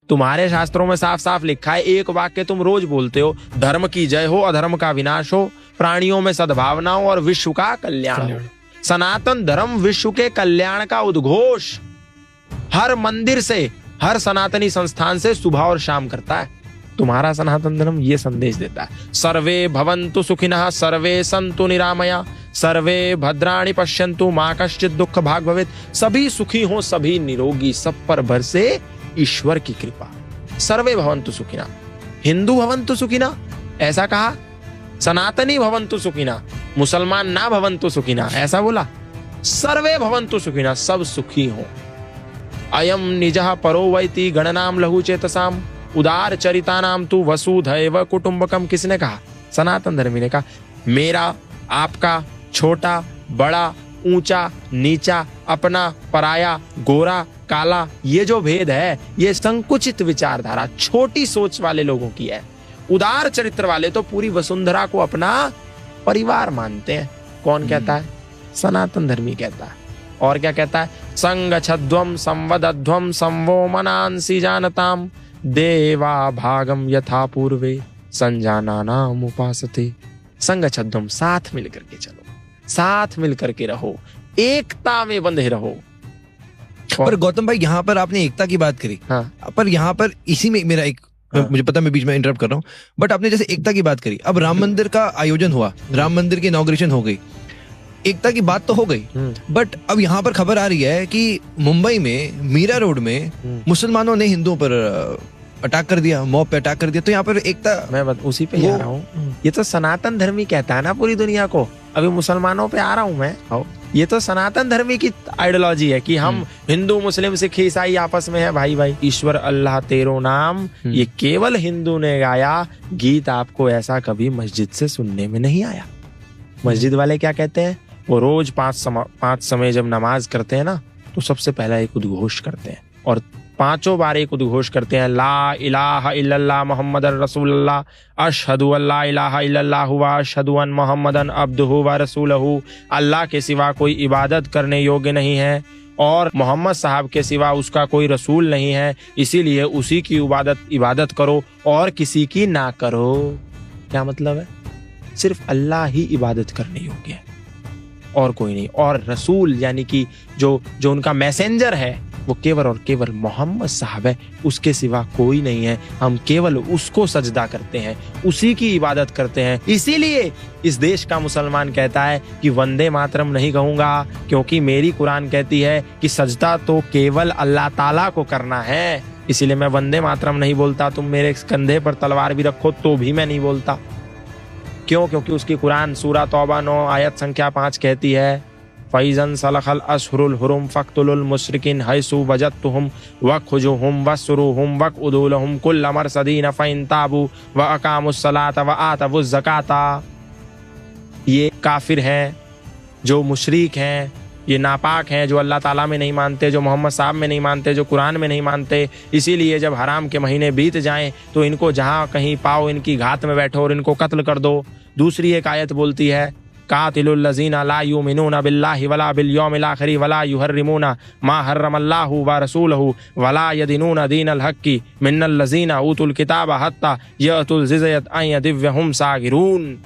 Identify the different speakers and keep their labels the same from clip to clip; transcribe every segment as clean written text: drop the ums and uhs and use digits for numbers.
Speaker 1: तुम्हारे शास्त्रों में साफ साफ लिखा है, एक वाक्य तुम रोज बोलते हो, धर्म की जय हो, अधर्म का विनाश हो, प्राणियों में सद्भावना हो और विश्व का कल्याण हो। सनातन धर्म विश्व के कल्याण का उद्घोष हर मंदिर से, हर सनातनी संस्थान से सुबह और शाम करता है। तुम्हारा सनातन धर्म ये संदेश देता है, सर्वे भवन्तु सुखिनः, सर्वे सन्तु निरामया, सर्वे भद्राणि पश्यन्तु, मा कश्चित् दुःख भाग् भवेत्। सभी सुखी हो, सभी निरोगी, सब पर बरसे ईश्वर की कृपा। सर्वे भवन्तु सुखिनः, हिंदू भवन्तु सुखिनः ऐसा कहा, सनातनी भवन्तु सुखिनः, मुसलमान ना भवन्तु सुखिनः ऐसा बोला, सर्वे भवन्तु सुखिनः, सब सुखी हो। अयम निजः परो वैति गणनाम लघु चेतसाम, उदार चरिता नाम तु वसुधैव कुटुंबकम। किसने कहा? सनातन धर्मी ने कहा। मेरा, आपका, छोटा बड़ा, ऊंचा नीचा, अपना पराया, गोरा काला, ये जो भेद है ये संकुचित विचारधारा, छोटी सोच वाले लोगों की है। उदार चरित्र वाले तो पूरी वसुंधरा को अपना परिवार मानते हैं। कौन कहता है? सनातन धर्मी कहता है। और क्या कहता है? संगच्छध्वम संवदध्वम संवो मनांसि जानताम, देवा भागम यथा पूर्वे संजानानाम उपासते। संगच्छध्वम, साथ मिलकर के चलो, साथ मिलकर के रहो, एकता में बंधे रहो।
Speaker 2: पर गौतम भाई, यहाँ पर आपने एकता की बात करी,
Speaker 1: हाँ।
Speaker 2: पर यहाँ पर इसी में मेरा एक, मुझे पता मैं बीच में इंटरप्ट कर रहा हूँ, बट आपने जैसे एकता की बात करी, अब राम मंदिर का आयोजन हुआ, राम मंदिर की इनॉग्रेशन हो गई, एकता की बात तो हो गई, बट अब यहाँ पर खबर आ रही है कि मुंबई में मीरा रोड में मुसलमानों ने हिंदुओं पर अटैक कर दिया, मॉब पे अटैक कर दिया, तो यहाँ पर एकता,
Speaker 1: मैं उसी पे आ रहा हूँ। ये तो सनातन धर्मी कहता है ना पूरी दुनिया को, अभी मुसलमानों पे आ रहा हूँ मैं। ये तो सनातन धर्मी की आइडियोलॉजी है कि हम हिंदू मुस्लिम सिख ईसाई आपस में है भाई भाई। ईश्वर अल्लाह तेरो नाम, ये केवल हिंदू ने गाया गीत, आपको ऐसा कभी मस्जिद से सुनने में नहीं आया। मस्जिद वाले क्या कहते हैं? वो रोज पांच समय जब नमाज करते हैं ना, तो सबसे पहला एक उद्घोष करते हैं और पांचों बार एक उद्घोष करते हैं, ला इलाहा इल्लल्लाह मुहम्मदुर रसूलुल्लाह, अशहदु अल्ला इलाहा इल्लल्लाह व अशहदु अन मुहम्मदन अब्दुहु व रसूलहु। अल्लाह के सिवा कोई इबादत करने योग्य नहीं है और मोहम्मद साहब के सिवा उसका कोई रसूल नहीं है, इसीलिए उसी की इबादत करो और किसी की ना करो। क्या मतलब है? सिर्फ अल्लाह ही इबादत करने योग्य है और कोई नहीं। और रसूल यानी कि जो उनका मैसेंजर है वो केवल और केवल मोहम्मद साहब है, उसके सिवा कोई नहीं है। हम केवल उसको सजदा करते हैं, उसी की इबादत करते हैं। इसीलिए इस देश का मुसलमान कहता है कि वंदे मातरम नहीं कहूंगा, क्योंकि मेरी कुरान कहती है कि सजदा तो केवल अल्लाह ताला को करना है। इसीलिए मैं वंदे मातरम नहीं बोलता। तुम मेरे कंधे पर तलवार भी रखो तो भी मैं नहीं बोलता। क्यों? क्योंकि उसकी कुरान सूरा तौबा 9 आयत संख्या 5 कहती है, फैज़न सलखल अशहुरुल हुरुम फक्तुलुल मुशरिकीन हैसु वजदतुहुम वखुजुहुम वसरुहुम वक़उदुलहुम कुल्ल मरसदीन फ़इन ताबू व अक़ामुस सलात व आतवुज़ ज़काता। ये काफिर हैं, जो मुशरिक हैं, ये नापाक हैं, जो अल्लाह ताला में नहीं मानते, जो मोहम्मद साहब में नहीं मानते, जो कुरान में नहीं मानते। इसीलिए जब हराम के महीने बीत जाएं तो इनको जहाँ कहीं पाओ इनकी घात में बैठो और इनको कत्ल कर दो। दूसरी एक आयत बोलती है, कातिलुल लज़ीना ला युमिनूना बिल्लाहि वला बिल यौमिल आखिर वला युहर्रिमूना मा हर्रमल्लाहु व रसूलहु वला यदीनूना दीनल हक्की मिनल लज़ीना ऊतुल किताब हत्ता यअतुल ज़िज़यत अन यदिव्यहुम सागिरून।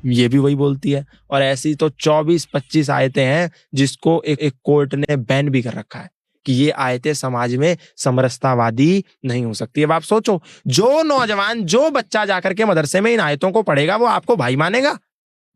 Speaker 1: ये भी वही बोलती है। और ऐसी तो 24-25 आयतें हैं जिसको एक कोर्ट ने बैन भी कर रखा है कि ये आयतें समाज में समरसतावादी नहीं हो सकती। अब आप सोचो, जो नौजवान, जो बच्चा जाकर के मदरसे में इन आयतों को पढ़ेगा वो आपको भाई मानेगा?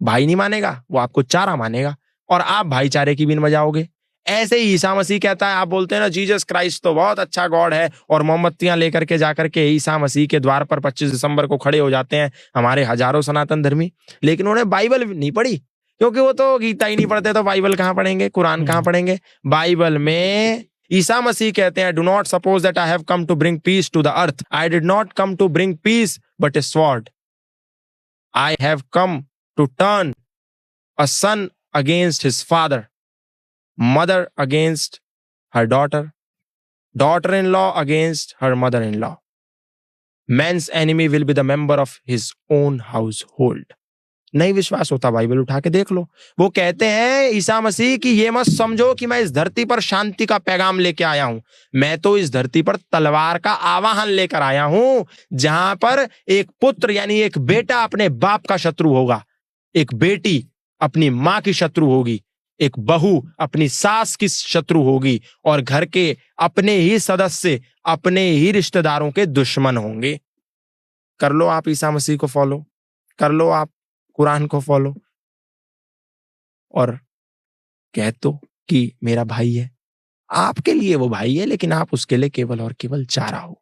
Speaker 1: भाई नहीं मानेगा, वो आपको चारा मानेगा और आप भाईचारे की बिन बजाओगे। ऐसे ही ईसा मसीह कहता है, आप बोलते हैं ना जीसस क्राइस्ट तो बहुत अच्छा गॉड है, और मोमबत्तियां लेकर के जाकर के ईसा मसीह के द्वार पर 25 दिसंबर को खड़े हो जाते हैं हमारे हजारों सनातन धर्मी। लेकिन उन्होंने बाइबल नहीं पढ़ी, क्योंकि वो तो गीता ही नहीं पढ़ते, तो बाइबल कहाँ पढ़ेंगे, कुरान कहाँ पढ़ेंगे। बाइबल में ईसा मसीह कहते हैं, do not suppose that I have come to bring peace to the earth, I did not come to bring peace but a sword, I have come to turn a son against his father, mother against her daughter, daughter-in-law against her mother-in-law. Man's enemy will be the member of his own household. नहीं विश्वास होता Bible उठा के देख लो। वो कहते हैं ईसा मसीह कि ये मत समझो कि मैं इस धरती पर शांति का पैगाम लेके आया हूं, मैं तो इस धरती पर तलवार का आवाहन लेकर आया हूं, जहां पर एक पुत्र यानी एक बेटा अपने बाप का शत्रु होगा, एक बेटी अपनी मां की शत्रु होगी, एक बहू अपनी सास की शत्रु होगी, और घर के अपने ही सदस्य अपने ही रिश्तेदारों के दुश्मन होंगे। कर लो आप ईसा मसीह को फॉलो, कर लो आप कुरान को फॉलो, और कह दो कि मेरा भाई है। आपके लिए वो भाई है, लेकिन आप उसके लिए केवल और केवल चारा हो।